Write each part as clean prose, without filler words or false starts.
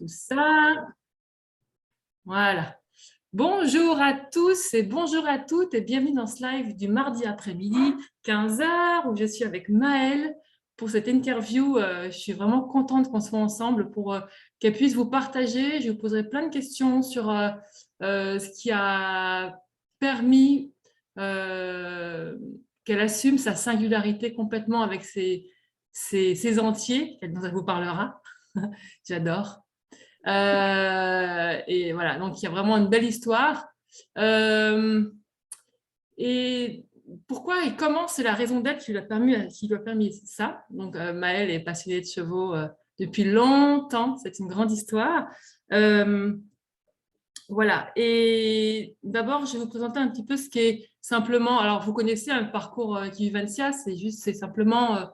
tout ça. Voilà. Bonjour à tous et bonjour à toutes et bienvenue dans ce live du mardi après-midi, 15 h, où je suis avec Maëlle pour cette interview. Je suis vraiment contente qu'on soit ensemble pour qu'elle puisse vous partager. Je vous poserai plein de questions sur ce qui a permis qu'elle assume sa singularité complètement avec ses entiers, dont elle vous parlera. J'adore. Et voilà, donc il y a vraiment une belle histoire. Et pourquoi et comment, c'est la raison d'être qui lui a permis ça. Donc Maëlle est passionnée de chevaux depuis longtemps, c'est une grande histoire. Voilà, et d'abord je vais vous présenter un petit peu ce qui est simplement, alors vous connaissez un parcours Kivivancia, c'est simplement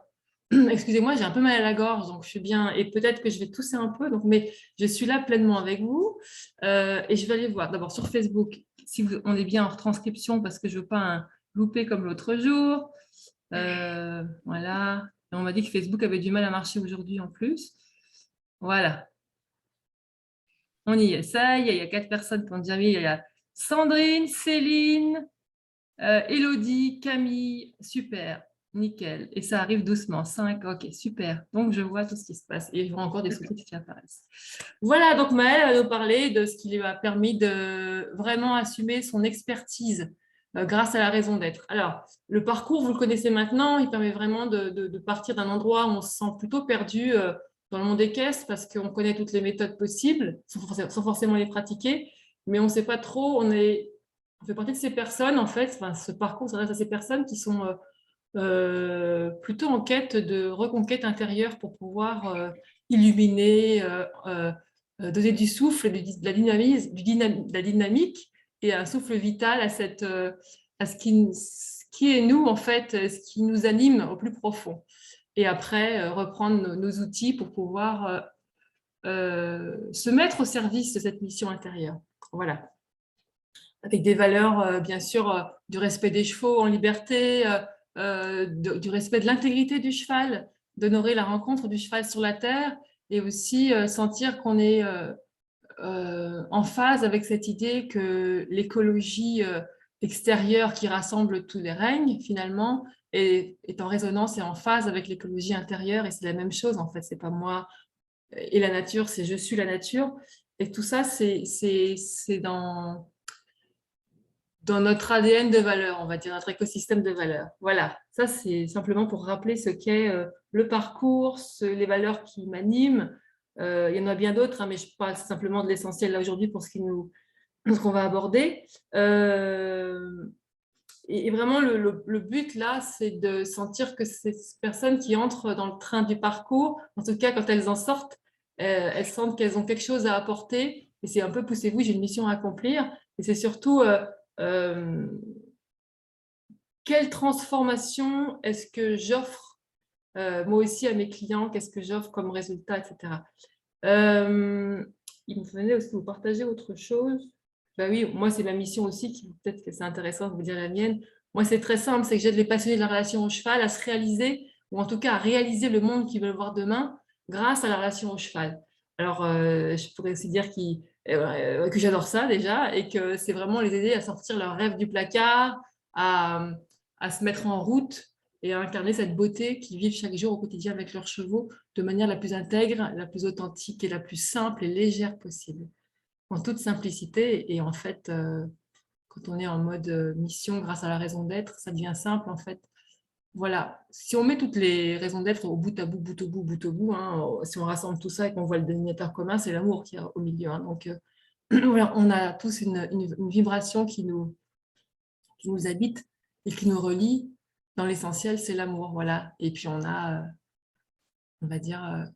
excusez-moi, j'ai un peu mal à la gorge, donc je suis bien, et peut-être que je vais tousser un peu, donc, mais je suis là pleinement avec vous. Et je vais aller voir d'abord sur Facebook si on est bien en retranscription parce que je ne veux pas louper comme l'autre jour. Voilà. Et on m'a dit que Facebook avait du mal à marcher aujourd'hui en plus. Voilà. On y est. Ça y est, il y a 4 personnes qui ont déjà mis. Il y a Sandrine, Céline, Élodie, Camille. Super. Nickel. Et ça arrive doucement. 5, ok, super. Donc, je vois tout ce qui se passe. Et je vois encore des sous-titres qui apparaissent. Voilà, donc Maëlle va nous parler de ce qui lui a permis de vraiment assumer son expertise grâce à la raison d'être. Alors, le parcours, vous le connaissez maintenant, il permet vraiment de partir d'un endroit où on se sent plutôt perdu dans le monde équestre parce qu'on connaît toutes les méthodes possibles sans forcément les pratiquer, mais on ne sait pas trop, on fait partie de ces personnes, en fait, enfin, ce parcours s'adresse à ces personnes qui sont plutôt en quête de reconquête intérieure pour pouvoir illuminer, donner du souffle, de la dynamique et un souffle vital à ce qui est nous, en fait, ce qui nous anime au plus profond. Et après, reprendre nos outils pour pouvoir se mettre au service de cette mission intérieure. Voilà. Avec des valeurs, bien sûr, du respect des chevaux en liberté, du respect de l'intégrité du cheval, d'honorer la rencontre du cheval sur la terre et aussi sentir qu'on est en phase avec cette idée que l'écologie extérieure qui rassemble tous les règnes, finalement, est en résonance et en phase avec l'écologie intérieure. Et c'est la même chose, en fait. C'est pas moi et la nature, c'est je suis la nature. Et tout ça, c'est dans notre ADN de valeurs, on va dire, notre écosystème de valeurs. Voilà, ça c'est simplement pour rappeler ce qu'est le parcours, les valeurs qui m'animent. Il y en a bien d'autres, hein, mais je parle simplement de l'essentiel là aujourd'hui pour ce qu'on va aborder. Et vraiment, le but là, c'est de sentir que ces personnes qui entrent dans le train du parcours, en tout cas quand elles en sortent, elles sentent qu'elles ont quelque chose à apporter. Et c'est un peu poussez-vous, j'ai une mission à accomplir. Et c'est surtout euh, quelle transformation est-ce que j'offre moi aussi à mes clients, qu'est-ce que j'offre comme résultat, etc. Il me fallait aussi vous partager autre chose. Ben oui, moi, c'est ma mission aussi, qui peut-être que c'est intéressant de vous dire la mienne. Moi, c'est très simple, c'est que j'aide les passionnés de la relation au cheval à se réaliser, ou en tout cas à réaliser le monde qu'ils veulent voir demain grâce à la relation au cheval. Alors, je pourrais aussi dire que j'adore ça déjà, et que c'est vraiment les aider à sortir leurs rêves du placard, à, à se mettre en route et à incarner cette beauté qu'ils vivent chaque jour au quotidien avec leurs chevaux de manière la plus intègre, la plus authentique et la plus simple et légère possible, en toute simplicité. Et en fait, quand on est en mode mission grâce à la raison d'être, ça devient simple en fait. Voilà, si on met toutes les raisons d'être au bout à bout, bout au bout, hein, si on rassemble tout ça et qu'on voit le dénominateur commun, c'est l'amour qui est au milieu. Hein. Donc, voilà, on a tous une vibration qui nous habite et qui nous relie. Dans l'essentiel, c'est l'amour. Voilà. Et puis, on a, on va dire,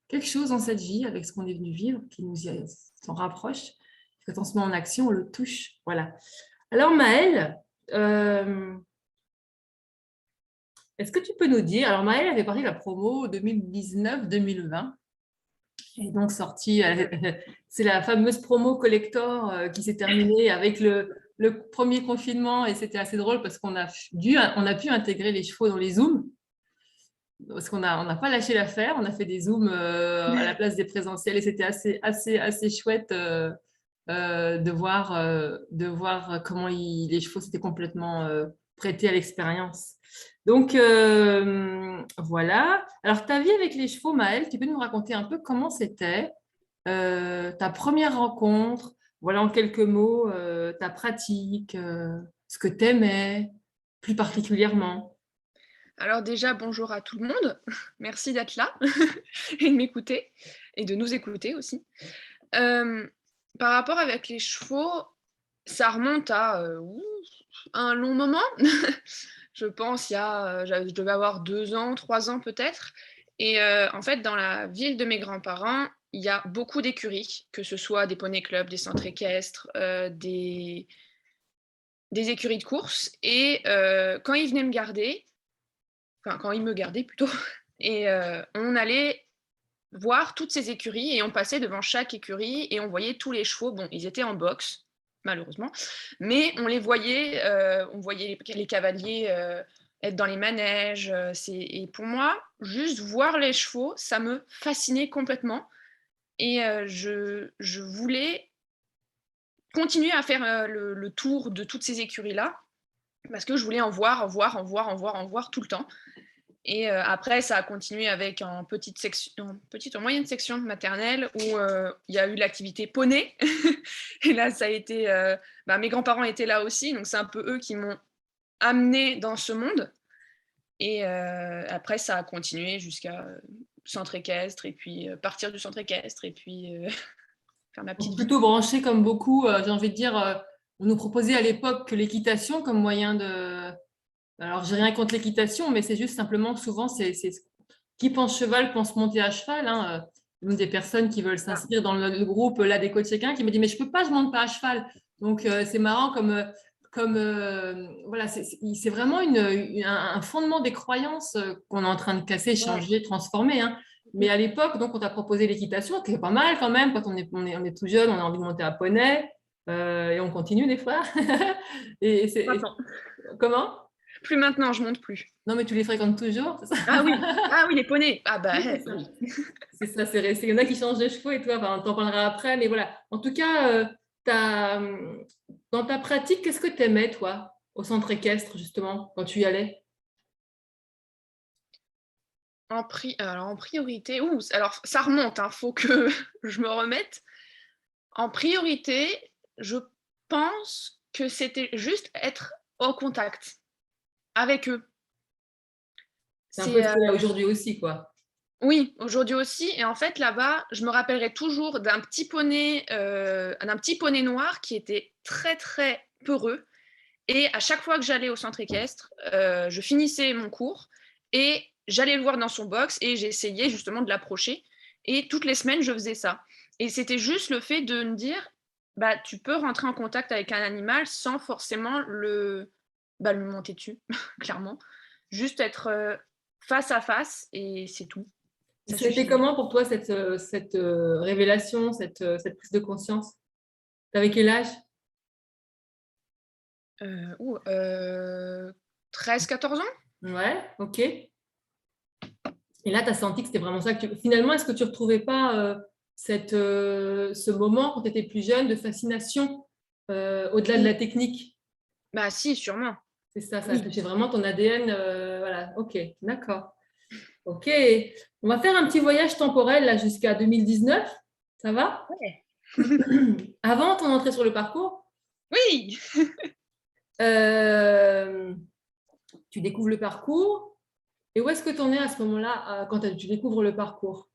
quelque chose dans cette vie avec ce qu'on est venu vivre qui nous s'en rapproche. Quand on se met en action, on le touche. Voilà. Alors Maëlle, est-ce que tu peux nous dire, alors Maëlle avait parlé de la promo 2019-2020, et donc sortie, c'est la fameuse promo collector qui s'est terminée avec le premier confinement, et c'était assez drôle parce qu'on a pu intégrer les chevaux dans les Zooms. parce on n'a pas lâché l'affaire, on a fait des Zooms à la place des présentiels et c'était assez chouette de voir comment les chevaux s'étaient complètement prêtés à l'expérience. Donc, voilà. Alors, ta vie avec les chevaux, Maëlle, tu peux nous raconter un peu comment c'était ta première rencontre, voilà en quelques mots, ta pratique, ce que tu aimais plus particulièrement. Alors déjà, bonjour à tout le monde. Merci d'être là et de m'écouter et de nous écouter aussi. Hem, Par rapport avec les chevaux, ça remonte à, un long moment. Je pense il y a, je devais avoir 2 ans, 3 ans peut-être et en fait, dans la ville de mes grands-parents, il y a beaucoup d'écuries, que ce soit des poneys clubs, des centres équestres, des écuries de course et quand ils venaient me garder, enfin quand ils me gardaient plutôt et on allait voir toutes ces écuries et on passait devant chaque écurie et on voyait tous les chevaux. Bon, ils étaient en boxe, malheureusement, mais on voyait les cavaliers être dans les manèges. Et pour moi, juste voir les chevaux, ça me fascinait complètement. Et je voulais continuer à faire le tour de toutes ces écuries-là, parce que je voulais en voir tout le temps. Et après, ça a continué avec en moyenne section maternelle où il y a eu l'activité poney. Et là, ça a été, mes grands-parents étaient là aussi, donc c'est un peu eux qui m'ont amenée dans ce monde. Et après, ça a continué jusqu'à centre équestre, et puis partir du centre équestre, et puis faire ma petite Donc, vie. plutôt branché comme beaucoup, j'ai envie de dire, on nous proposait à l'époque que l'équitation comme moyen de... Alors, j'ai rien contre l'équitation, mais c'est juste simplement souvent, qui pense cheval pense monter à cheval. Hein. Même des personnes qui veulent Ah, s'inscrire dans le groupe là des coachs chacun qui me dit mais je peux pas, je monte pas à cheval. Donc c'est marrant voilà, c'est vraiment un fondement des croyances qu'on est en train de casser, ouais. changer, transformer. Hein. Mais à l'époque, donc on t'a proposé l'équitation, qui est pas mal quand même quand on est tout jeune, on a envie de monter à poney et on continue des fois. Maintenant. Comment? Plus maintenant, je monte plus. Non mais tu les fréquentes toujours, c'est ça? Ah oui, les poneys. Ah bah, Oui, c'est ça. oui. C'est ça, c'est resté. Il y en a qui changent de chevaux et toi, enfin, on t'en parlera après. Mais voilà. En tout cas, dans ta pratique, qu'est-ce que tu aimais, toi, au centre équestre, justement, quand tu y allais? Alors en priorité, alors ça remonte, hein, faut que je me remette. En priorité, je pense que c'était juste être au contact avec eux. C'est un peu C'est, ce qu'il y a aujourd'hui aussi, quoi. oui, aujourd'hui aussi et en fait là-bas, je me rappellerai toujours d'un petit poney noir qui était très, très peureux et à chaque fois que j'allais au centre équestre, je finissais mon cours et j'allais le voir dans son box et j'essayais justement de l'approcher et toutes les semaines, je faisais ça et c'était juste le fait de me dire: «Bah, tu peux rentrer en contact avec un animal sans forcément lui monter dessus», clairement. Juste être, face à face et c'est tout. Ça Ça a été suffisait. comment pour toi, cette révélation, cette prise de conscience? T'avais quel âge? Heu, ouh, heu, 13-14 ans? Ouais, ok. Et là, tu as senti que c'était vraiment ça que Finalement, est-ce que tu ne retrouvais pas ce moment, quand tu étais plus jeune, de fascination au-delà de la Oui. technique? Bah si, sûrement. C'est ça, ça a Oui. touché vraiment ton ADN. Voilà, ok, d'accord. Ok, on va faire un petit voyage temporel là jusqu'à 2019. Ça va? Ouais. Avant ton entrée sur le parcours, Oui! euh, tu découvres le parcours. Et où est-ce que tu en es à ce moment-là, quand tu découvres le parcours?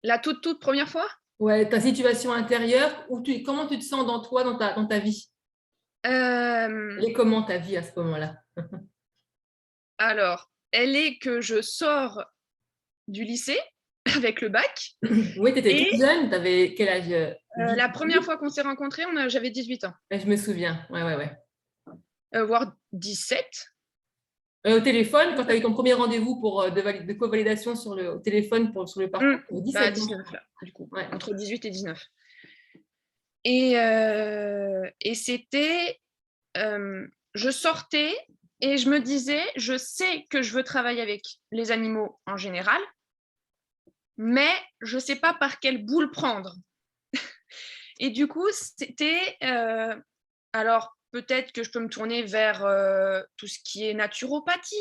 La toute première fois? Ouais, ta situation intérieure, comment tu te sens dans toi, dans ta vie? Hem, Elle est comment ta vie à ce moment-là? alors, elle est que je sors du lycée avec le bac Oui, tu étais et toute jeune, tu avais quel âge? la première 18. fois qu'on s'est rencontrés, j'avais 18 ans, Ouais, je me souviens. Ouais, ouais, ouais. voire 17. Au téléphone, quand tu as eu ton premier rendez-vous de co-validation au téléphone sur le Mmh, parcours, tu avais bah 17 ans, je 19 crois. là, du coup, Ouais. entre 18 et 19 et c'était, je sortais Et je me disais, je sais que je veux travailler avec les animaux en général, mais je ne sais pas par quelle boule prendre. Et du coup, c'était... alors, peut-être que je peux me tourner vers tout ce qui est naturopathie,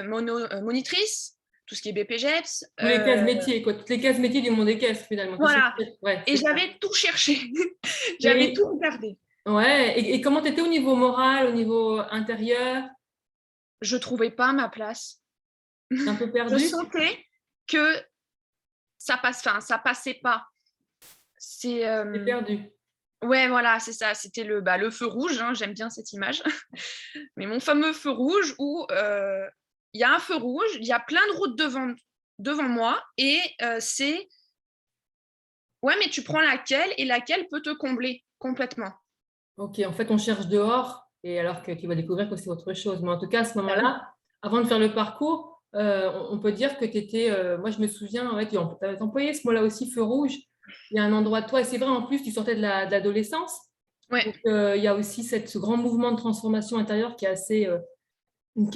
monitrice, tout ce qui est BPGEPS. Tous les cases métiers, quoi. Toutes les cases métiers du monde des caisses, finalement. Voilà. Ouais, Et c'est ça. j'avais tout cherché. J'avais Et, tout regardé. ouais. Et comment tu étais au niveau moral, au niveau intérieur? Je ne trouvais pas ma place. Un peu Je perdu? sentais que ça passait pas. C'est T'es perdu. ouais, voilà, c'est ça. C'était le feu rouge. Hein, j'aime bien cette image. Mais mon fameux feu rouge où il y a un feu rouge, il y a plein de routes devant moi et c'est ouais, mais tu prends laquelle et laquelle peut te combler complètement. Ok, en fait, on cherche dehors, et alors que tu vas découvrir que c'est autre chose. Mais en tout cas, à ce Ah oui. moment-là, avant de faire le parcours, on peut dire que tu étais. Moi, je me souviens, ouais, tu avais employé ce mot-là aussi, feu rouge. Il y a un endroit de toi, et c'est vrai, en plus, tu sortais de l'adolescence. Ouais. Donc, il y a aussi ce grand mouvement de transformation intérieure qui est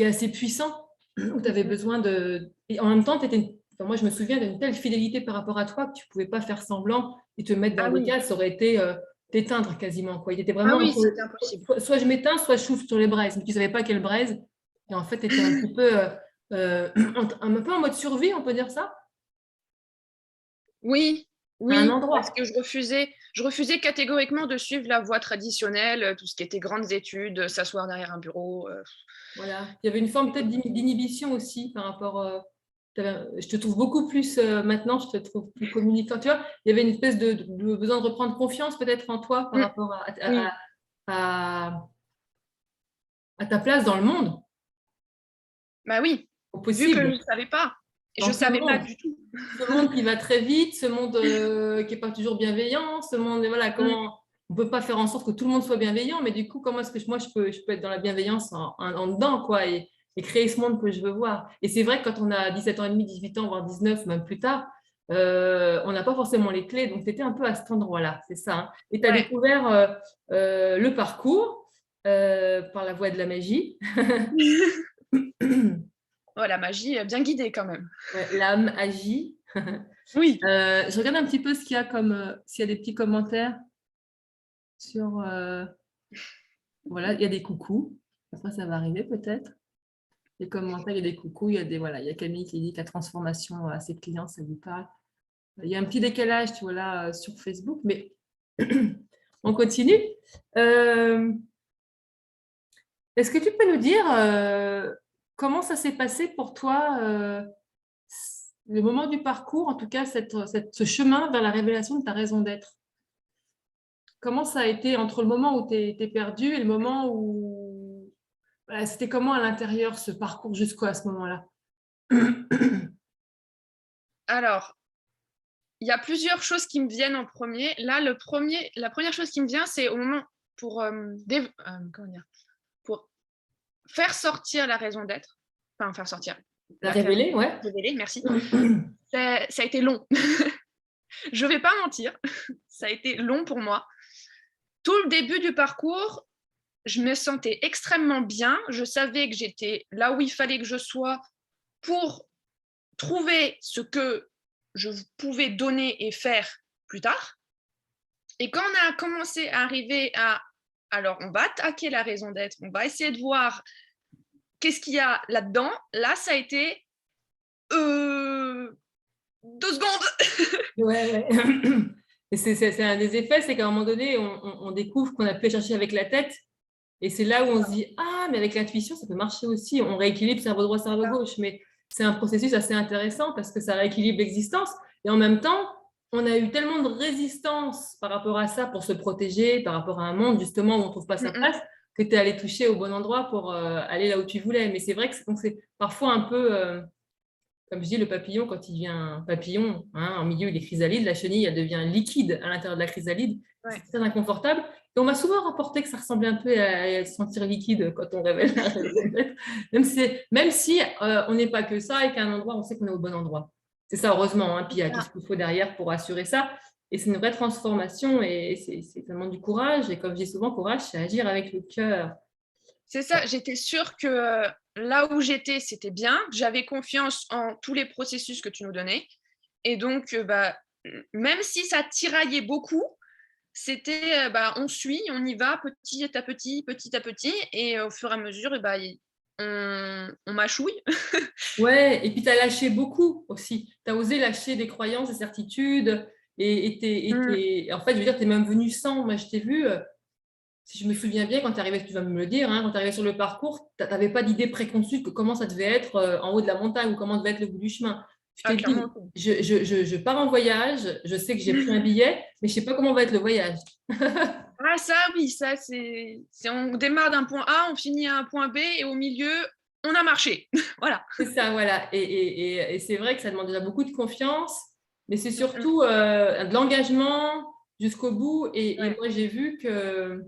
assez puissant, où tu avais besoin de. Et en même temps, moi, je me souviens d'une telle fidélité par rapport à toi que tu ne pouvais pas faire semblant et te mettre Ah dans des oui. cases. Ça aurait été t'éteindre quasiment, quoi. Il était Ah vraiment oui, entre c'était impossible. soit je m'éteins, soit je souffle sur les braises. Mais tu ne savais pas quelle braise. Et en fait, tu étais un petit peu, un peu en mode survie, on peut dire ça, Oui, à un oui, parce endroit. que je refusais catégoriquement de suivre la voie traditionnelle, tout ce qui était grandes études, s'asseoir derrière un bureau. Voilà. Il y avait une forme peut-être d'inhibition aussi par rapport. Je te trouve beaucoup plus maintenant, je te trouve plus communicant. Tu vois, il y avait une espèce de besoin de reprendre confiance peut-être en toi par Mm, rapport oui, à- à ta place dans le monde, bah oui, au vu que je possible, ne savais pas. Je dans ne ce savais pas monde. du tout. Ce monde qui va très vite, ce monde qui n'est pas toujours bienveillant, ce monde, voilà, Mm, comment on ne peut pas faire en sorte que tout le monde soit bienveillant, mais du coup, comment est-ce que moi je peux être dans la bienveillance en dedans, quoi, et créer ce monde que je veux voir. Et c'est vrai que quand on a 17 ans et demi, 18 ans, voire 19, même plus tard, on n'a pas forcément les clés, donc tu étais un peu à cet endroit-là, c'est ça. Hein. Et tu as ouais. découvert le parcours par la voie de la magie. Oh, la magie, bien guidée quand même. Ouais, l'âme agit. Oui. Je regarde un petit peu ce qu'il y a comme s'il y a des petits commentaires sur voilà, il y a des coucous. Après, ça va arriver peut-être. Les commentaires, il y a des coucous, il y a des voilà, il y a Camille qui dit que la transformation à ses clients, ça lui parle. Il y a un petit décalage, tu vois là, sur Facebook, mais on continue. Euh, Est-ce que tu peux nous dire comment ça s'est passé pour toi, le moment du parcours, en tout cas ce chemin vers la révélation de ta raison d'être? Comment ça a été entre le moment où tu es perdu et le moment où... Voilà, c'était comment à l'intérieur ce parcours jusqu'à ce moment-là? Alors, il y a plusieurs choses qui me viennent en premier. Là, la première chose qui me vient, c'est au moment pour, comment dire, pour faire sortir la raison d'être, enfin faire sortir, La la faire révéler, ouais. révéler, merci. Ça a été long. Je ne vais pas mentir, ça a été long pour moi. Tout le début du parcours, je me sentais extrêmement bien. Je savais que j'étais là où il fallait que je sois pour trouver ce que je pouvais donner et faire plus tard. Et quand on a commencé à arriver à, alors on va attaquer la raison d'être, on va essayer de voir qu'est-ce qu'il y a là-dedans, là ça a été 2 secondes. Ouais, ouais. Et c'est un des effets, c'est qu'à un moment donné, on découvre qu'on a pu aller chercher avec la tête. Et c'est là où on se dit, ah, mais avec l'intuition, ça peut marcher aussi. On rééquilibre cerveau droit, cerveau gauche. Mais c'est un processus assez intéressant parce que ça rééquilibre l'existence. Et en même temps, on a eu tellement de résistance par rapport à ça pour se protéger, par rapport à un monde justement où on ne trouve pas sa place, que tu es allé toucher au bon endroit pour aller là où tu voulais. Mais c'est vrai que c'est parfois un peu, comme je dis, le papillon, quand il devient un papillon, hein, en milieu, il est chrysalide, la chenille, elle devient liquide à l'intérieur de la chrysalide. Ouais. C'est très inconfortable. Et on m'a souvent rapporté que ça ressemblait un peu à se sentir liquide quand on révèle la raison d'être. Même si on n'est pas que ça et qu'à un endroit, on sait qu'on est au bon endroit. C'est ça, heureusement. Hein, puis il y a tout ce qu'il faut derrière pour assurer ça. Et c'est une vraie transformation et c'est vraiment du courage. Et comme je dis souvent, courage, c'est agir avec le cœur. C'est ça, j'étais sûre que là où j'étais, c'était bien. J'avais confiance en tous les processus que tu nous donnais. Et donc, même si ça tiraillait beaucoup, c'était on suit, on y va petit à petit, petit à petit. Et au fur et à mesure, on mâchouille. Ouais, et puis tu as lâché beaucoup aussi. Tu as osé lâcher des croyances, des certitudes. En fait, je veux dire, tu es même venu sans. Moi, je t'ai vu, si je me souviens bien, quand tu arrivais, tu vas me le dire, hein, quand tu arrivais sur le parcours, tu n'avais pas d'idée préconçue de comment ça devait être en haut de la montagne ou comment devait être le bout du chemin. Tu t'es dit, Clairement. je pars en voyage, je sais que j'ai pris un billet, mais je ne sais pas comment va être le voyage. Ah ça, oui, ça, on démarre d'un point A, on finit à un point B et au milieu, on a marché. Voilà. C'est ça, voilà. Et c'est vrai que ça demande déjà beaucoup de confiance, mais c'est surtout de l'engagement jusqu'au bout. Et Ouais. moi, j'ai vu que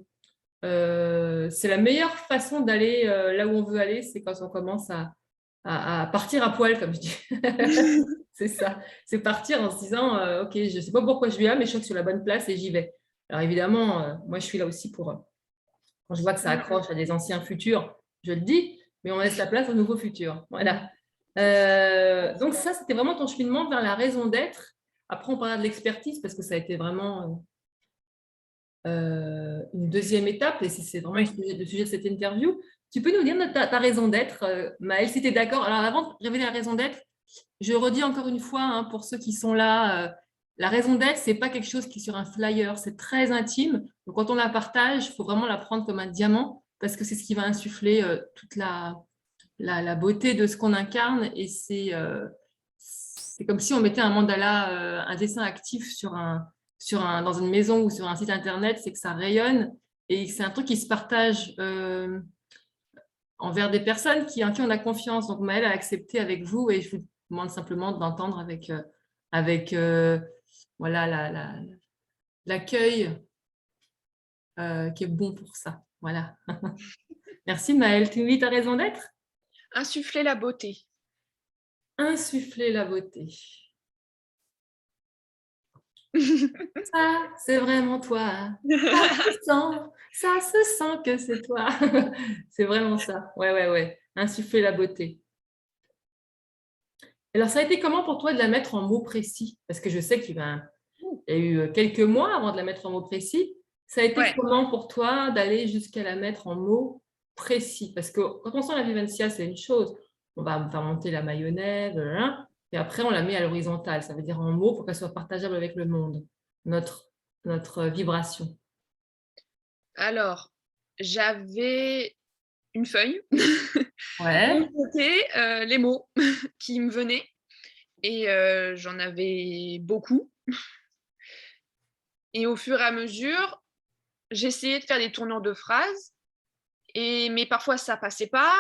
c'est la meilleure façon d'aller là où on veut aller, c'est quand on commence à partir à poil, comme je dis. C'est ça. C'est partir en se disant, OK, je ne sais pas pourquoi je suis là, mais je suis sur la bonne place et j'y vais. Alors évidemment, moi, je suis là aussi pour, quand je vois que ça accroche à des anciens futurs, je le dis, mais on laisse la place aux nouveaux futurs. Voilà. Donc ça, c'était vraiment ton cheminement vers la raison d'être. Après, on parlera de l'expertise parce que ça a été vraiment une deuxième étape et c'est vraiment le sujet de cette interview. Tu peux nous dire ta raison d'être, Maëlle, si tu es d'accord. Alors, avant de révéler la raison d'être, je redis encore une fois, hein, pour ceux qui sont là, la raison d'être, ce n'est pas quelque chose qui est sur un flyer, c'est très intime. Donc, quand on la partage, il faut vraiment la prendre comme un diamant parce que c'est ce qui va insuffler toute la beauté de ce qu'on incarne. Et c'est comme si on mettait un mandala, un dessin actif dans une maison ou sur un site internet, c'est que ça rayonne et c'est un truc qui se partage envers des personnes en qui on a confiance. Donc Maëlle a accepté avec vous et je vous demande simplement d'entendre avec voilà, l'accueil qui est bon pour ça. Voilà. Merci Maëlle. Tu as raison d'être. Insuffler la beauté. Insuffler la beauté. Ça, c'est vraiment toi. Ça se sent que c'est toi. C'est vraiment ça. Ouais. Insuffler la beauté. Alors, ça a été comment pour toi de la mettre en mots précis? Parce que je sais qu'il y a eu quelques mois avant de la mettre en mots précis. Ça a été comment pour toi d'aller jusqu'à la mettre en mots précis? Parce que quand on sent la vivencia, c'est une chose. On va faire monter la mayonnaise, et après, on la met à l'horizontale. Ça veut dire en mots pour qu'elle soit partageable avec le monde. Notre vibration. Alors, j'avais une feuille. Ouais. Où c'était les mots qui me venaient et j'en avais beaucoup. Et au fur et à mesure, j'essayais de faire des tournures de phrases mais parfois ça passait pas.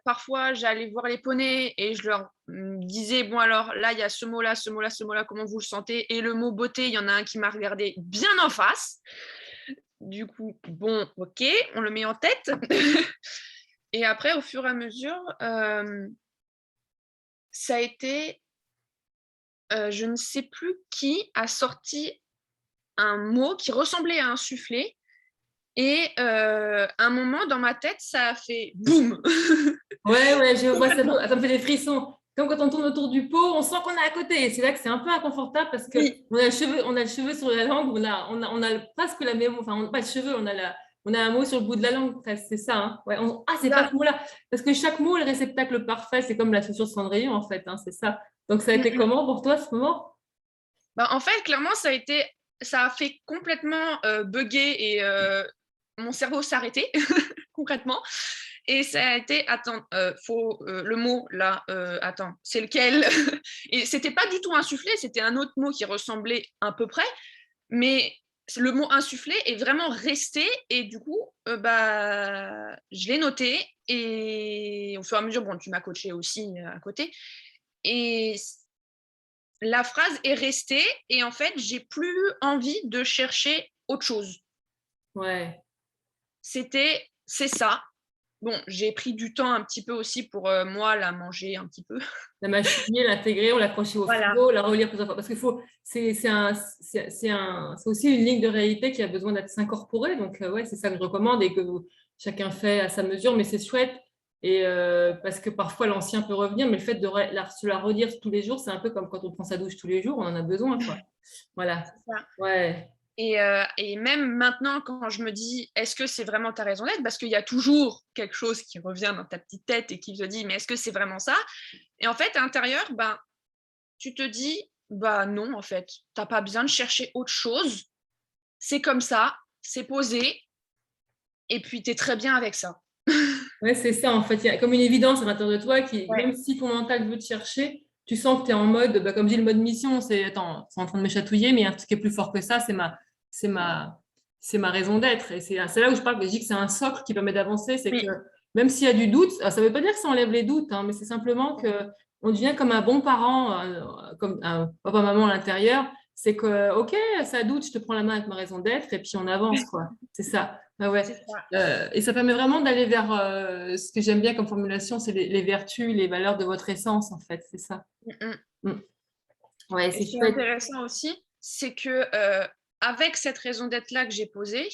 Parfois, j'allais voir les poneys et je leur disais: «Bon alors, là, il y a ce mot-là, ce mot-là, ce mot-là, comment vous le sentez?» Et le mot beauté, il y en a un qui m'a regardé bien en face. Du coup, bon, OK, on le met en tête. Et après, au fur et à mesure, ça a été, je ne sais plus qui a sorti un mot qui ressemblait à un soufflet et un moment dans ma tête, ça a fait boum. Ouais, je vois ça. Ça me fait des frissons. Comme quand on tourne autour du pot, on sent qu'on est à côté. Et c'est là que c'est un peu inconfortable parce que Oui. on a le cheveu sur la langue, on a presque la même, enfin, pas le cheveu, on a un mot sur le bout de la langue, presque, c'est ça. Hein. Ouais, c'est pas ce mot-là. Parce que chaque mot est le réceptacle parfait, c'est comme la chaussure Cendrillon, en fait, hein, c'est ça. Donc, ça a été comment pour toi, ce moment? En fait, clairement, ça a fait complètement bugger et mon cerveau s'arrêter concrètement. Et ça a été, attends, le mot là, attends, c'est lequel? Et c'était pas du tout insufflé, c'était un autre mot qui ressemblait à peu près, mais le mot insufflé est vraiment resté et du coup, je l'ai noté et au fur et à mesure, bon, tu m'as coaché aussi à côté et la phrase est restée et en fait, j'ai plus envie de chercher autre chose. Ouais. C'est ça. Bon, j'ai pris du temps un petit peu aussi pour moi la manger un petit peu. La mâchouiller, l'intégrer, on l'accrocher au frigo, la relire plusieurs fois. Parce qu'il faut, c'est aussi une ligne de réalité qui a besoin d'être s'incorporer. Donc, ouais, c'est ça que je recommande et que chacun fait à sa mesure, mais c'est chouette. Et parce que parfois l'ancien peut revenir, mais le fait de se la redire tous les jours, c'est un peu comme quand on prend sa douche tous les jours, on en a besoin, quoi. Voilà. C'est ça. Ouais. Et même maintenant, quand je me dis, est-ce que c'est vraiment ta raison d'être? Parce qu'il y a toujours quelque chose qui revient dans ta petite tête et qui te dit, mais est-ce que c'est vraiment ça? Et en fait, à l'intérieur, ben, tu te dis, bah non, en fait, t'as pas besoin de chercher autre chose. C'est comme ça, c'est posé, et puis tu es très bien avec ça. Ouais, c'est ça, en fait. Il y a comme une évidence à l'intérieur de toi qui, Ouais. même si ton mental veut te chercher, tu sens que tu es en mode, bah, comme je dis, le mode mission, c'est, attends, c'est en train de me chatouiller, mais il y a un truc qui est plus fort que ça, c'est ma, c'est ma raison d'être. Et c'est là où je parle, que je dis que c'est un socle qui permet d'avancer, c'est que Oui. même s'il y a du doute, ça ne veut pas dire que ça enlève les doutes, hein, mais c'est simplement que on devient comme un bon parent, comme un papa-maman à l'intérieur. C'est que, OK, ça doute, je te prends la main avec ma raison d'être, et puis on avance, quoi. C'est ça. Ah ouais. C'est ça. Et ça permet vraiment d'aller vers ce que j'aime bien comme formulation, c'est les vertus, les valeurs de votre essence, en fait, c'est ça. Mm, mm. Mm. Ouais, Et c'est ce qui est chouette. intéressant aussi, c'est que avec cette raison d'être là que j'ai posée,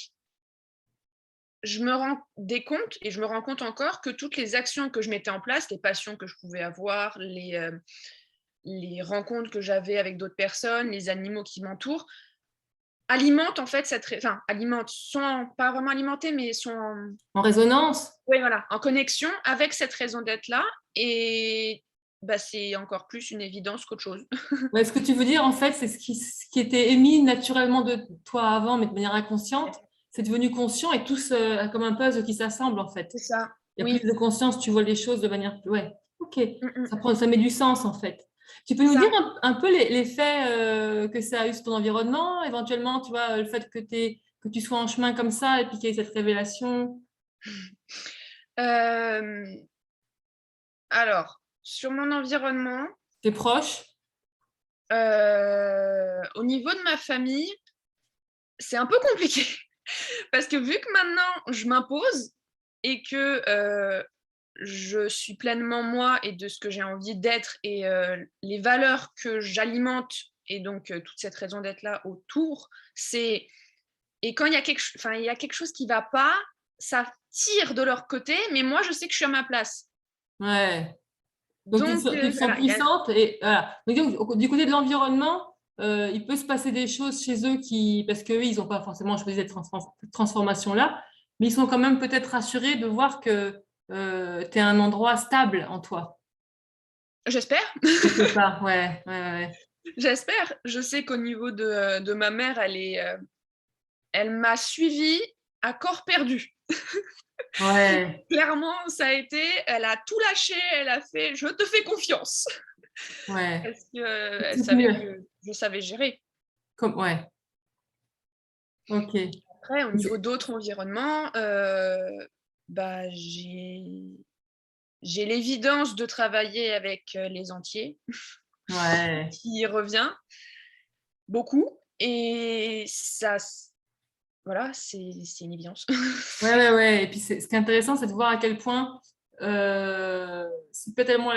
je me rends des comptes et je me rends compte encore que toutes les actions que je mettais en place, les passions que je pouvais avoir, les rencontres que j'avais avec d'autres personnes, les animaux qui m'entourent, alimentent en fait enfin alimentent, sont pas vraiment alimentés, mais sont En résonance. oui, voilà, en connexion avec cette raison d'être là. Et bah, c'est encore plus une évidence qu'autre chose. Ouais, ce que tu veux dire, en fait, c'est ce qui était émis naturellement de toi avant, mais de manière inconsciente. C'est devenu conscient et tout comme un puzzle qui s'assemble, en fait. C'est ça, Il y a plus oui. de conscience, tu vois les choses de manière plus. Ouais, OK. Mm. Ça met du sens, en fait. Tu peux C'est nous dire ça. un peu l'effet que ça a eu sur ton environnement, éventuellement, tu vois, le fait que tu sois en chemin comme ça et puis qu'il y ait cette révélation. Euh, alors, sur mon environnement, Tes proches? au niveau de ma famille, c'est un peu compliqué. Parce que vu que maintenant je m'impose et que je suis pleinement moi et de ce que j'ai envie d'être et les valeurs que j'alimente et donc toute cette raison d'être là autour, c'est et quand il y a il y a quelque chose qui va pas, ça tire de leur côté, mais moi je sais que je suis à ma place. Ouais. Donc, Donc tu te sens voilà, puissante et voilà. Donc, du côté de l'environnement, il peut se passer des choses chez eux parce qu'eux, ils n'ont pas forcément choisi cette transformation-là, mais ils sont quand même peut-être rassurés de voir que tu es un endroit stable en toi. j'espère, Quelque part, ouais, ouais, ouais. j'espère. Je sais qu'au niveau de ma mère, elle m'a suivie à corps perdu. Ouais, Clairement, ça a été, elle a tout lâché, elle a fait, je te fais confiance. ouais. Parce qu'elle savait Soutenu. que je savais gérer. Ouais, ok. Après, au niveau d'autres environnements, bah, j'ai l'évidence de travailler avec les entiers, Ouais. qui revient beaucoup. Et ça, voilà, c'est une évidence. Ouais, ouais, ouais. Et puis, ce qui est intéressant, c'est de voir à quel point c'est pas tellement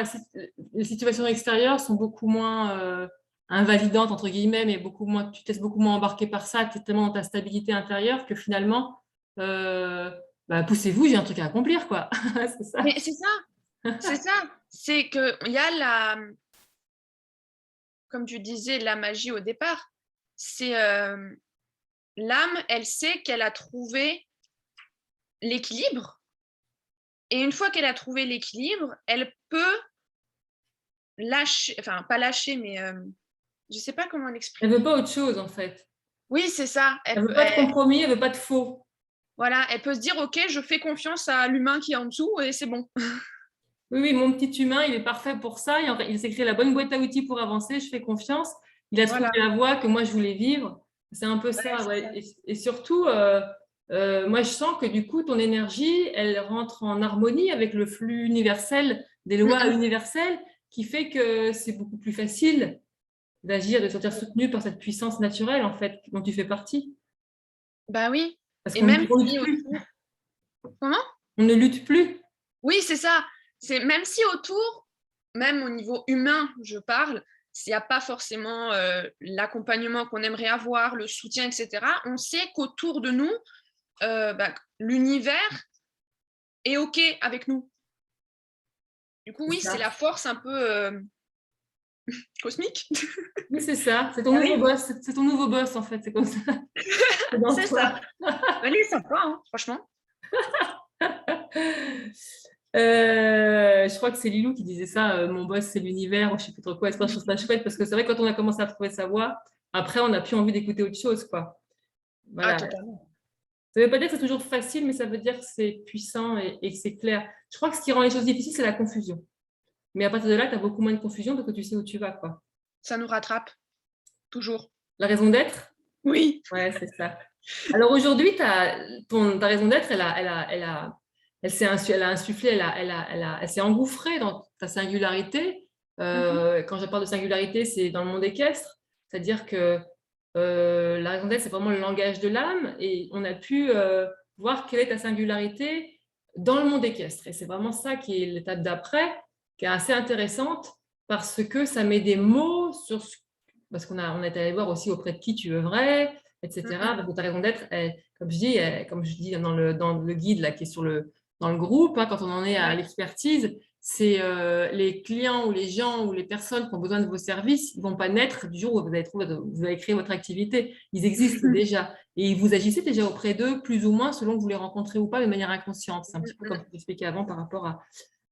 les situations extérieures sont beaucoup moins invalidantes, entre guillemets, mais beaucoup moins, tu te laisses beaucoup moins embarqué par ça, tu es tellement dans ta stabilité intérieure que finalement, euh, bah, poussez-vous, j'ai un truc à accomplir, quoi. C'est ça. Mais c'est ça, c'est ça. C'est qu'il y a comme tu disais, la magie au départ. C'est l'âme, elle sait qu'elle a trouvé l'équilibre. Et une fois qu'elle a trouvé l'équilibre, elle peut lâcher, enfin pas lâcher, mais je ne sais pas comment Elle veut l'exprimer. pas autre chose, en fait. Oui, c'est ça. Elle veut pas de compromis, elle veut pas de faux. Voilà, elle peut se dire, ok, je fais confiance à l'humain qui est en dessous et c'est bon. Oui, oui, mon petit humain, il est parfait pour ça. Il s'est créé la bonne boîte à outils pour avancer. Je fais confiance. Il a trouvé Voilà. la voie que moi, je voulais vivre. C'est un peu Ouais, ça, c'est ça. ouais. Et surtout, moi, je sens que du coup, ton énergie, elle rentre en harmonie avec le flux universel, des lois universelles, qui fait que c'est beaucoup plus facile d'agir, de se sentir soutenu par cette puissance naturelle, en fait, dont tu fais partie. Bah oui. Parce Et qu'on ne même lutte si plus. autour. Comment? On ne lutte plus. Oui, c'est ça. C'est même si autour, même au niveau humain, je parle, s'il n'y a pas forcément l'accompagnement qu'on aimerait avoir, le soutien, etc., on sait qu'autour de nous, bah, l'univers est OK avec nous. Du coup, oui, c'est la force un peu cosmique. Oui, c'est ça. C'est ton nouveau boss. C'est ton nouveau boss, en fait. C'est comme ça. C'est ça. Elle est sympa, hein, franchement. Je crois que c'est Lilou qui disait ça, mon boss c'est l'univers, je sais plus trop quoi, je trouve ça chouette parce que c'est vrai quand on a commencé à trouver sa voix, après on n'a plus envie d'écouter autre chose, quoi. Ah, Voilà. totalement. Ça veut pas dire que c'est toujours facile, mais ça veut dire que c'est puissant et que c'est clair. Je crois que ce qui rend les choses difficiles, c'est la confusion. Mais à partir de là, tu as beaucoup moins de confusion parce que tu sais où tu vas, quoi. Ça nous rattrape, toujours. La raison d'être? Oui. Ouais, c'est ça. Alors aujourd'hui, ta raison d'être, elle a insufflé, elle s'est engouffrée dans ta singularité. Quand je parle de singularité, c'est dans le monde équestre, c'est-à-dire que la raison d'être, c'est vraiment le langage de l'âme, et on a pu voir quelle est ta singularité dans le monde équestre. Et c'est vraiment ça qui est l'étape d'après, qui est assez intéressante, parce que ça met des mots sur parce on est allé voir aussi auprès de qui tu œuvrais, etc. Parce que ta raison d'être, comme je dis dans le guide là, qui est dans le groupe, hein, quand on en est à l'expertise, c'est les clients ou les gens ou les personnes qui ont besoin de vos services, ils ne vont pas naître du jour où vous avez créé votre activité. Ils existent déjà. Et vous agissez déjà auprès d'eux, plus ou moins, selon que vous les rencontrez ou pas, de manière inconsciente. C'est un petit peu comme je l'expliquais avant par rapport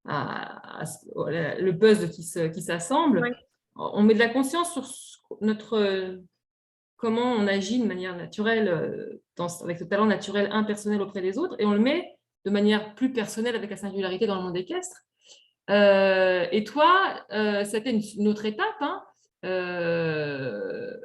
le buzz qui s'assemble. Oui. On met de la conscience sur comment on agit de manière naturelle, avec ce talent naturel impersonnel auprès des autres, et on le met de manière plus personnelle avec la singularité dans le monde équestre. Et toi, c'était une autre étape, hein. Est-ce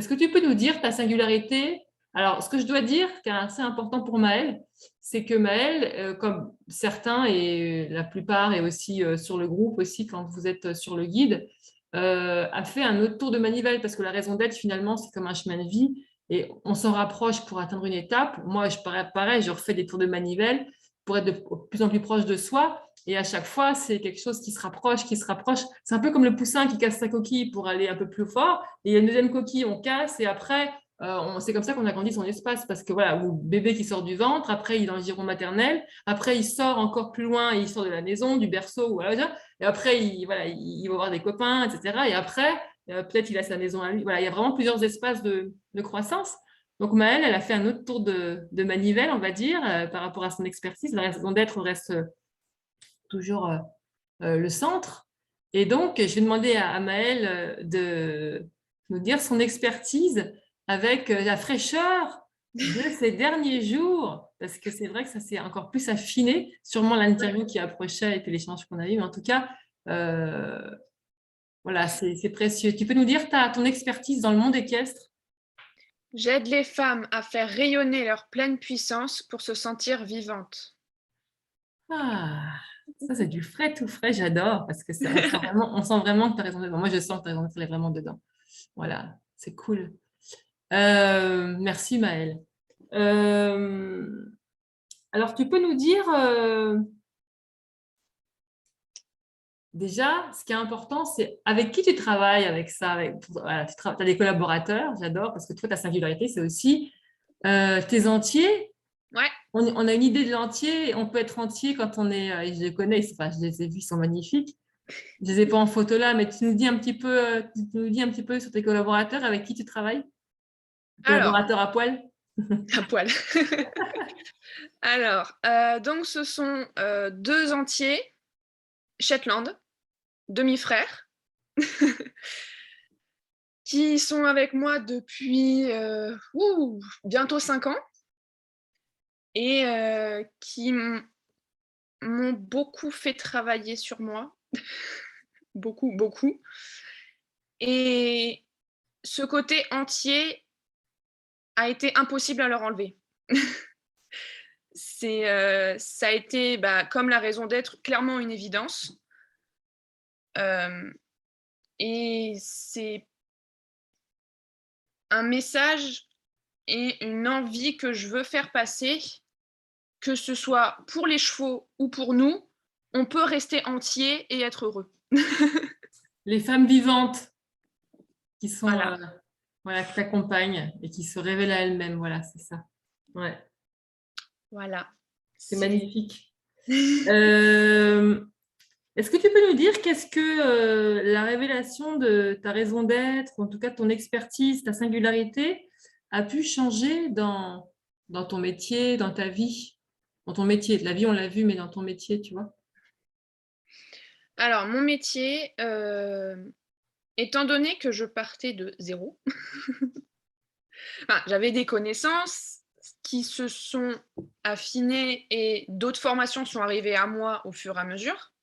que tu peux nous dire ta singularité? Alors, ce que je dois dire, qui est assez important pour Maëlle, c'est que Maëlle, comme certains et la plupart, et aussi sur le groupe aussi, quand vous êtes sur le guide, a fait un autre tour de manivelle, parce que la raison d'être, finalement, c'est comme un chemin de vie, et on s'en rapproche pour atteindre une étape. Moi, pareil, je refais des tours de manivelle pour être de plus en plus proche de soi. Et à chaque fois, c'est quelque chose qui se rapproche, qui se rapproche. C'est un peu comme le poussin qui casse sa coquille pour aller un peu plus fort. Et il y a une deuxième coquille, on casse. Et après, c'est comme ça qu'on agrandit son espace. Parce que voilà, le bébé qui sort du ventre, après, il est dans le giron maternel. Après, il sort encore plus loin, et il sort de la maison, du berceau. Voilà. Et après, il va voir des copains, etc. Et après, peut-être il a sa maison à lui. Voilà, il y a vraiment plusieurs espaces de croissance. Donc Maëlle, elle a fait un autre tour de manivelle, on va dire, par rapport à son expertise. La raison d'être reste toujours le centre. Et donc, je vais demander à Maëlle de nous dire son expertise avec la fraîcheur de ces derniers jours, parce que c'est vrai que ça s'est encore plus affiné, sûrement l'interview qui approchait et puis l'échange qu'on a eu, mais en tout cas, voilà, c'est précieux. Tu peux nous dire ton expertise dans le monde équestre? J'aide les femmes à faire rayonner leur pleine puissance pour se sentir vivantes. Ah, ça c'est du frais tout frais, j'adore, parce que on sent vraiment que tu as raison dedans. Moi, je sens que tu as raison d'être vraiment dedans. Voilà, c'est cool. Merci Maëlle. Alors, tu peux nous dire déjà, ce qui est important, c'est avec qui tu travailles avec ça. Voilà, tu as des collaborateurs, j'adore, parce que toi, ta singularité, c'est aussi tes entiers. Ouais. On a une idée de l'entier, on peut être entier quand on est, je les connais, enfin, je les ai vus, ils sont magnifiques. Je ne les ai pas en photo là, mais tu nous dis un petit peu sur tes collaborateurs, avec qui tu travailles? Alors, Collaborateurs à poil? à poil. Alors, donc ce sont 2 entiers Shetland, demi-frères, qui sont avec moi depuis bientôt 5 ans et qui m'ont beaucoup fait travailler sur moi. Beaucoup, beaucoup. Et ce côté entier a été impossible à leur enlever. Ça a été, comme la raison d'être, clairement une évidence. Et c'est un message et une envie que je veux faire passer, que ce soit pour les chevaux ou pour nous, on peut rester entier et être heureux. Les femmes vivantes qui sont, Voilà. qui t'accompagnent et qui se révèlent à elles-mêmes. Voilà, c'est ça. Ouais, Voilà. c'est magnifique. Est-ce que tu peux nous dire qu'est-ce que la révélation de ta raison d'être, en tout cas ton expertise, ta singularité, a pu changer dans ton métier, dans ta vie? Dans ton métier, la vie on l'a vu, mais dans ton métier, tu vois? Alors, mon métier, étant donné que je partais de zéro, enfin, j'avais des connaissances qui se sont affinées et d'autres formations sont arrivées à moi au fur et à mesure.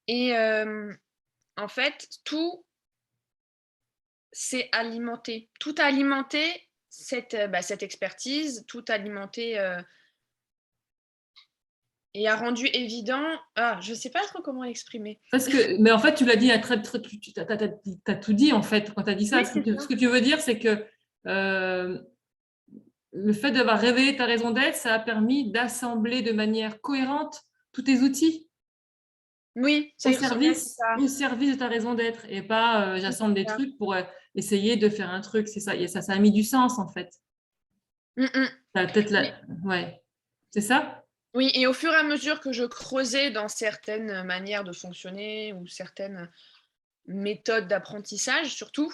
Et en fait, tout s'est alimenté. Tout a alimenté cette expertise, tout a alimenté et a rendu évident. Ah, je ne sais pas trop comment l'exprimer. Mais en fait, tu l'as dit, tu as tout dit en fait quand tu as dit ça. Oui, c'est ça. Ce que tu veux dire, c'est que euh, le fait d'avoir révélé ta raison d'être, ça a permis d'assembler de manière cohérente tous tes outils Oui, ça y ressemble à ça. au service de ta raison d'être et pas Oui, j'assemble c'est des ça. trucs pour essayer de faire un truc. C'est ça, et ça a mis du sens en fait. Peut-être Oui. ouais, c'est ça? Oui, et au fur et à mesure que je creusais dans certaines manières de fonctionner ou certaines méthodes d'apprentissage surtout,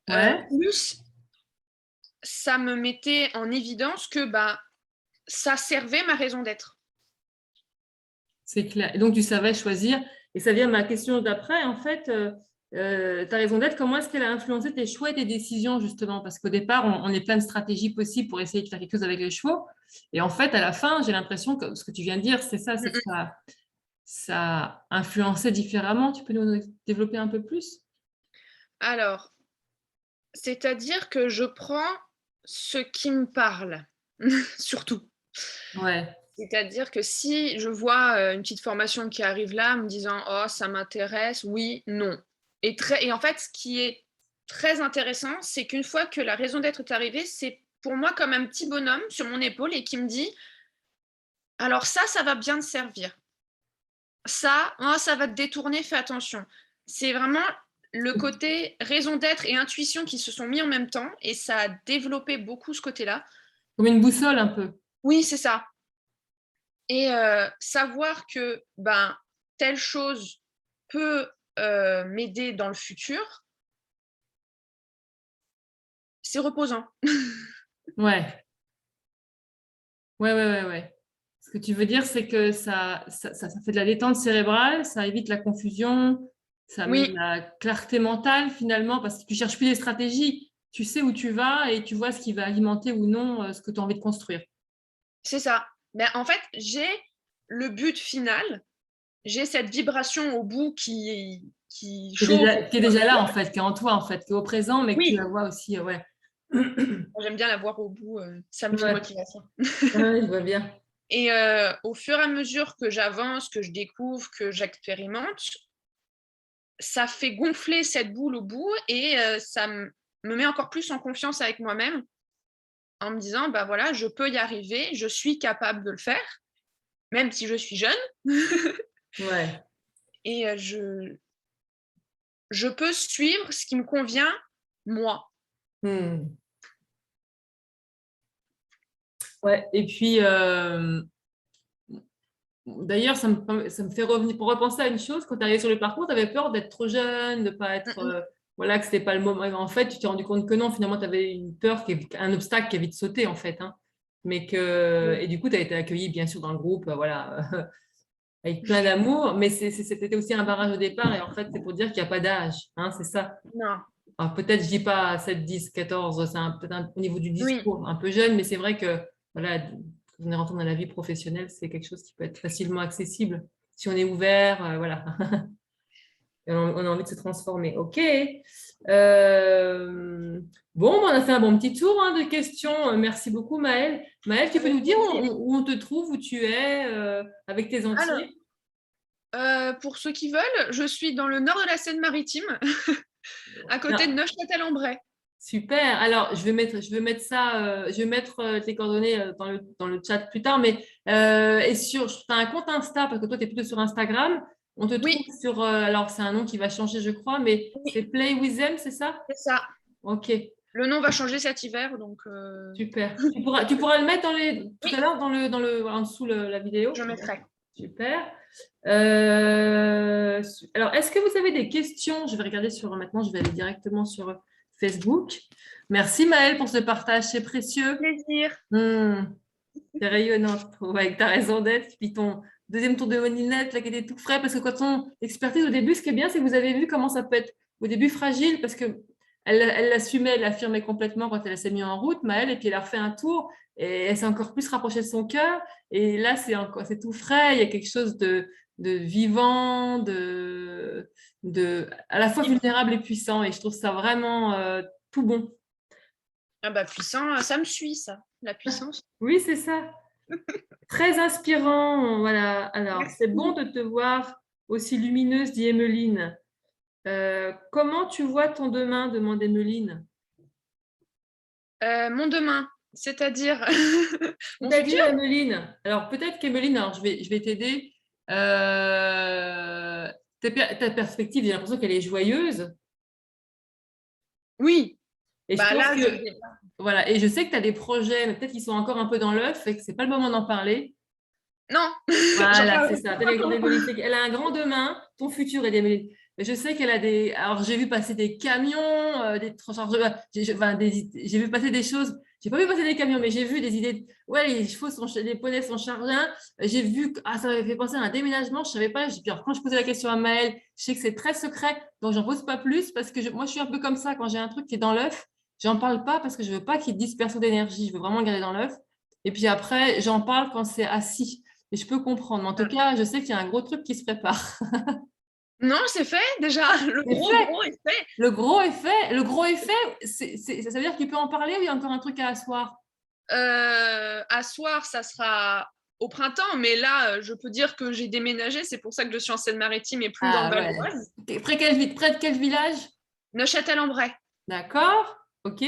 Ouais, plus ça me mettait en évidence que bah, ça servait ma raison d'être. c'est clair. Et donc, tu savais choisir. Et ça vient à ma question d'après. En fait, ta raison d'être, comment est-ce qu'elle a influencé tes choix et tes décisions, justement? Parce qu'au départ, on est plein de stratégies possibles pour essayer de faire quelque chose avec les chevaux. Et en fait, à la fin, j'ai l'impression que ce que tu viens de dire, c'est ça, c'est que ça a influencé différemment. Tu peux nous développer un peu plus? Alors, c'est-à-dire que je prends ce qui me parle, surtout. Ouais, C'est-à-dire que si je vois une petite formation qui arrive là, me disant oh ça m'intéresse, oui, non. Et en fait, ce qui est très intéressant, c'est qu'une fois que la raison d'être est arrivée, c'est pour moi comme un petit bonhomme sur mon épaule et qui me dit alors ça va bien te servir. Ça, oh, ça va te détourner, fais attention. C'est vraiment le côté raison d'être et intuition qui se sont mis en même temps et ça a développé beaucoup ce côté-là. comme une boussole un peu. Oui, c'est ça. Et savoir que ben, telle chose peut m'aider dans le futur, c'est reposant. Ouais, ouais. Ce que tu veux dire, c'est que ça fait de la détente cérébrale, ça évite la confusion, ça met de Oui, la clarté mentale finalement, parce que tu cherches plus des stratégies. Tu sais où tu vas et tu vois ce qui va alimenter ou non ce que tu as envie de construire. c'est ça. Ben, en fait, j'ai le but final, j'ai cette vibration au bout qui chauffe. Qui est déjà là en fait, qui est en toi en fait, qui est au présent, mais que tu Oui, la vois aussi. Ouais. j'aime bien la voir au bout, ça me fait Ouais, motivation. ouais, je vois bien. Et au fur et à mesure que j'avance, que je découvre, que j'expérimente, ça fait gonfler cette boule au bout et ça me met encore plus en confiance avec moi-même en me disant, bah voilà, je peux y arriver, je suis capable de le faire, même si je suis jeune, Ouais. et je peux suivre ce qui me convient, moi. Hmm. Ouais. Et puis, d'ailleurs, ça me fait revenir pour repenser à une chose. Quand tu arrivé sur le parcours, tu avais peur d'être trop jeune, de pas être, Mm, voilà, que c'était pas le moment. En fait, tu t'es rendu compte que non, finalement, tu avais une peur, un obstacle qui a vite sauté, en fait, hein. mm. Et du coup, tu as été accueilli, bien sûr, dans le groupe, voilà, avec plein d'amour. Mais c'était aussi un barrage au départ. Et en fait, c'est pour dire qu'il n'y a pas d'âge, hein, c'est ça. Non, Alors, peut-être, je dis pas 7, 10, 14, peut-être au niveau du oui, discours, un peu jeune, mais c'est vrai que, voilà, quand on est rentré dans la vie professionnelle, c'est quelque chose qui peut être facilement accessible si on est ouvert, voilà, et on a envie de se transformer. OK. Bon, on a fait un bon petit tour hein, de questions. Merci beaucoup, Maëlle. Maëlle, tu peux nous avec dire plaisir. où on te trouve, où tu es avec tes Alors, entiers? pour ceux qui veulent, je suis dans le nord de la Seine-Maritime, à côté de Alors, Neuchâtel-en-Bray. super. Alors, je vais mettre ça, je vais mettre tes coordonnées dans le chat plus tard, mais tu as un compte Insta, parce que toi, tu es plutôt sur Instagram. On te trouve Oui, alors c'est un nom qui va changer, je crois, mais c'est oui, Play with them, c'est ça? c'est ça. Ok. Le nom va changer cet hiver, donc Super. Tu pourras le mettre tout Oui. à l'heure en dessous la vidéo. je mettrai. Super. Alors, est-ce que vous avez des questions? Je vais regarder maintenant, je vais aller directement sur Facebook. Merci Maëlle pour ce partage, c'est précieux. Plaisir. C'est rayonnant, je trouve, avec ta raison d'être. Puis ton deuxième tour de moninette, là, qui était tout frais, parce que quand on expertise au début, ce qui est bien, c'est que vous avez vu comment ça peut être au début fragile, parce que elle l'assumait, elle l'affirmait complètement quand elle s'est mise en route, Maëlle, et puis elle a refait un tour, et elle s'est encore plus rapprochée de son cœur. Et là, c'est tout frais, il y a quelque chose de vivant, à la fois vulnérable et puissant, et je trouve ça vraiment tout bon. Ah bah puissant, ça me suit ça, la puissance. Oui, c'est ça. Très inspirant, voilà. Alors, Merci. c'est bon de te voir aussi lumineuse, dit Emmeline. Comment tu vois ton demain, demande Emmeline. Mon demain, c'est-à-dire mon C'est-à-dire, futur. Emmeline, alors peut-être qu'Emmeline, alors je vais t'aider. Ta perspective, j'ai l'impression qu'elle est joyeuse. Oui, Et je bah pense là, que, voilà, et je sais que tu as des projets, mais peut-être qu'ils sont encore un peu dans l'œuf et que ce n'est pas le moment d'en parler. non, j'en Voilà, c'est parlerai ça. pas maintenant. Elle a un grand demain, ton futur est Emeline. Je sais qu'elle a des. Alors, j'ai vu passer des camions, des transporteurs. J'ai vu passer des choses. J'ai pas vu passer des camions, mais j'ai vu des idées. Ouais, les poneys sont chargés. J'ai vu. Ah, ça m'avait fait penser à un déménagement. Je savais pas. Puis, alors, quand je posais la question à Maëlle, je sais que c'est très secret, donc j'en pose pas plus parce que moi, je suis un peu comme ça. Quand j'ai un truc qui est dans l'œuf, j'en parle pas parce que je veux pas qu'il disperse d'énergie. Je veux vraiment le garder dans l'œuf. Et puis après, j'en parle quand c'est assis. Et je peux comprendre. Mais en tout cas, je sais qu'il y a un gros truc qui se prépare. Non, c'est fait déjà. Le C'est gros fait. gros est fait. Le gros effet, ça veut dire qu'il peut en parler ou il y a encore un truc à asseoir? Asseoir, ça sera au printemps, mais là, je peux dire que j'ai déménagé. C'est pour ça que je suis en Seine-Maritime et plus dans le Ah Val ouais. d'Oise. Près de quel village? Neuchâtel-en-Bray. D'accord. Ok.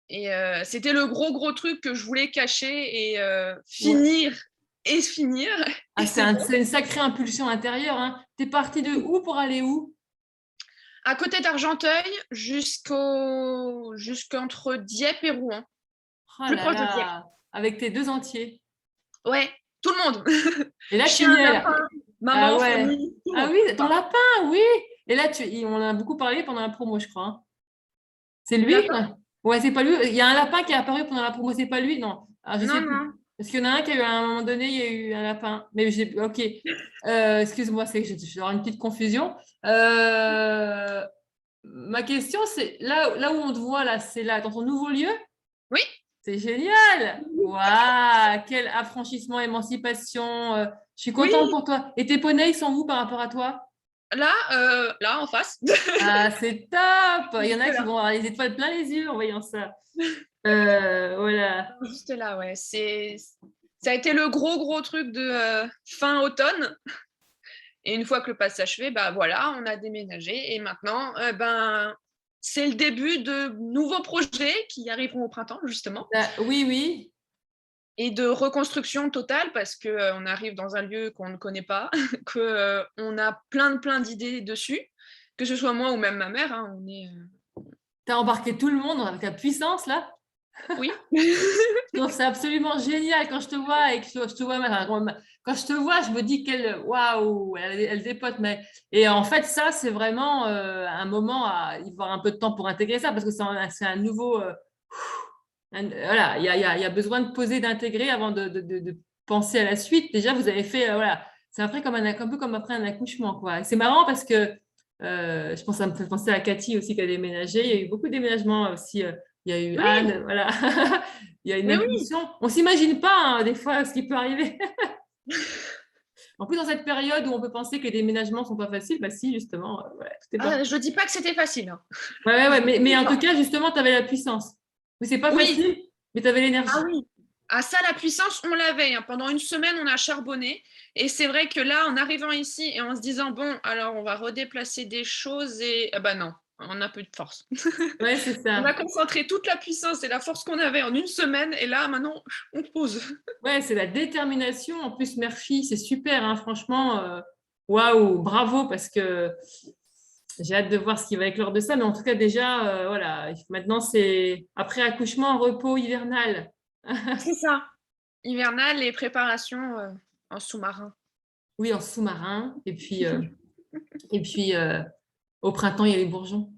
Et c'était le gros truc que je voulais cacher et Ouais. finir et finir. Ah, Et c'est bon. c'est une sacrée impulsion intérieure, hein. T'es parti de où pour aller où? À côté d'Argenteuil, jusqu'entre Dieppe et Rouen. Oh Plus là proche de Dieppe. là. Avec tes deux entiers. Ouais, tout le monde. Et là, tu Chien, y es là. lapin, Ah maman, ouais. famille, tout le Ah monde. oui, ton lapin, oui. Et là, on en a beaucoup parlé pendant la promo, je crois, hein. C'est Le lui? lapin? Ouais, c'est pas lui. Il y a un lapin qui est apparu pendant la promo, c'est pas lui, non. Ah, je sais Non, plus. non. Parce qu'il y en a un qui a eu à un moment donné, il y a eu un lapin. Mais j'ai. Ok. Excuse-moi, c'est que je vais avoir une petite confusion. Ma question, c'est là où on te voit, là, c'est là, dans ton nouveau lieu? Oui. C'est génial! Waouh! Quel affranchissement, émancipation. Je suis Oui. contente pour toi. Et tes poneys, ils sont où par rapport à toi? Là, en face. Ah, c'est top! Il y en a Juste qui là. vont avoir les étoiles plein les yeux en voyant ça. Voilà. Juste là, ouais. Ça a été le gros truc de fin automne. Et une fois que le pass s'achevait, bah voilà, on a déménagé. Et maintenant, c'est le début de nouveaux projets qui arriveront au printemps, justement. Oui, oui. Et de reconstruction totale parce qu'on arrive dans un lieu qu'on ne connaît pas, qu'on a plein d'idées dessus, que ce soit moi ou même ma mère. Hein, T'as embarqué tout le monde avec ta puissance, là. Oui. Je trouve ça absolument génial quand je te vois et que je te vois. Quand je te vois, je me dis qu'elle, waouh, elle dépote. Et en fait, ça, c'est vraiment un moment à y avoir un peu de temps pour intégrer ça parce que c'est un nouveau. Voilà, il y a besoin de poser, d'intégrer avant de penser à la suite. Déjà, vous avez fait, voilà, c'est après un peu comme après un accouchement, quoi. Et c'est marrant parce que je pense que ça me fait penser à Cathy aussi qui a déménagé. Il y a eu beaucoup de déménagements aussi. Il y a eu Oui, Anne, voilà. Il y a une mais oui. impulsion. On ne s'imagine pas des fois ce qui peut arriver. En plus, dans cette période où on peut penser que les déménagements ne sont pas faciles, bah si, justement, voilà, tout est parti. Je dis pas que c'était facile. Hein. Ouais, mais en tout cas, justement, tu avais la puissance. Oui, c'est pas Oui. facile, mais tu avais Ah l'énergie. oui. Ah ça, la puissance, on l'avait. Hein. Pendant une semaine, on a charbonné. Et c'est vrai que là, en arrivant ici et en se disant, bon, alors on va redéplacer des choses et... Ah bah non, on n'a plus de force. Ouais, c'est On a ça. concentré toute la puissance et la force qu'on avait en une semaine. Et là, maintenant, on pose. Ouais, c'est la détermination. En plus, Murphy, c'est super, hein, franchement. Waouh, bravo, parce que J'ai hâte de voir ce qui va éclore de ça. Mais en tout cas, déjà, voilà, maintenant, c'est après accouchement, repos hivernal. C'est ça. Hivernal et préparation en sous-marin. Oui, en sous-marin. Et puis au printemps, il y a les bourgeons.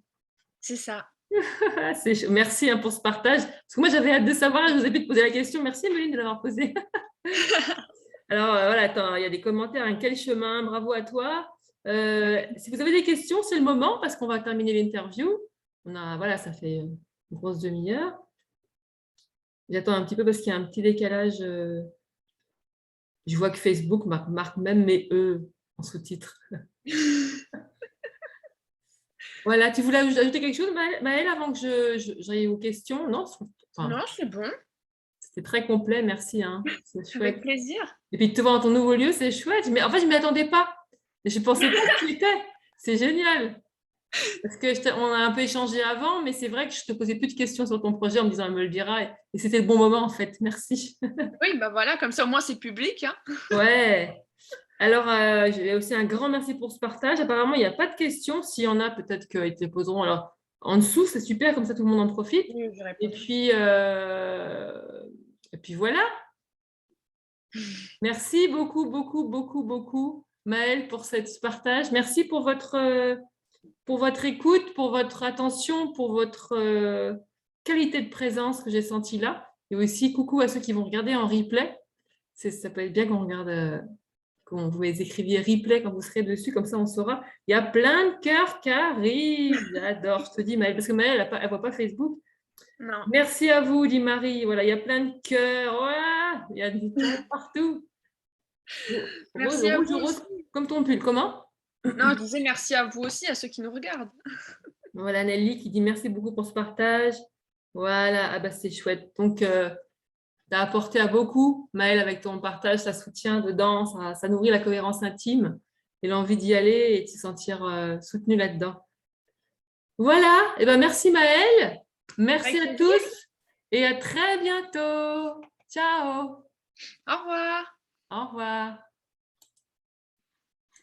C'est ça. Merci pour ce partage. Parce que moi, j'avais hâte de savoir. Je vous ai pu te poser la question. Merci, Emeline, de l'avoir posée. Alors, voilà, attends, il y a des commentaires. Hein. Quel chemin? Bravo à toi. Si vous avez des questions, c'est le moment parce qu'on va terminer l'interview. Voilà, ça fait une grosse demi-heure. J'attends un petit peu parce qu'il y a un petit décalage. Je vois que Facebook marque même mes E en sous-titre. Voilà, tu voulais ajouter quelque chose, Maëlle, avant que j'aille aux questions? Non, Non, c'est bon. c'était très complet, merci. Hein. C'est Avec chouette. plaisir. Et puis de te voir dans ton nouveau lieu, c'est chouette. Mais en fait, je ne m'y attendais pas. Je ne pensais pas que tu y étais. C'est génial. Parce que on a un peu échangé avant, mais c'est vrai que je ne te posais plus de questions sur ton projet en me disant, elle me le dira. Et c'était le bon moment, en fait. Merci. Oui, bah voilà, comme ça au moins c'est public. Hein. Ouais. Alors, j'ai aussi un grand merci pour ce partage. Apparemment, il n'y a pas de questions. S'il y en a, peut-être qu'ils te les poseront. Alors, en dessous, c'est super, comme ça tout le monde en profite. Oui, je Et réponds. puis voilà. Merci beaucoup, beaucoup, beaucoup, beaucoup, Maëlle, pour ce partage. Merci pour votre écoute, pour votre attention, pour votre qualité de présence que j'ai sentie là. Et aussi, coucou à ceux qui vont regarder en replay. Ça peut être bien qu'on regarde, quand vous écriviez replay quand vous serez dessus, comme ça on saura. Il y a plein de cœurs qui arrivent. J'adore, je te dis, Maëlle, parce que Maëlle, elle ne voit pas Facebook. Non. Merci à vous, dit Marie. Voilà, il y a plein de cœurs. Voilà, il y a du cœur partout. Merci à Rouge, vous rose, aussi. comme ton pull. Comment? Non, je disais merci à vous aussi, à ceux qui nous regardent. Voilà, Nelly qui dit merci beaucoup pour ce partage. Voilà, ah bah, c'est chouette. Donc, tu as apporté à beaucoup, Maëlle, avec ton partage, ça soutient dedans, ça nourrit la cohérence intime et l'envie d'y aller et de se sentir soutenu là-dedans. Voilà, et ben merci Maëlle, merci Avec à plaisir. tous et à très bientôt. Ciao. Au revoir. Au revoir.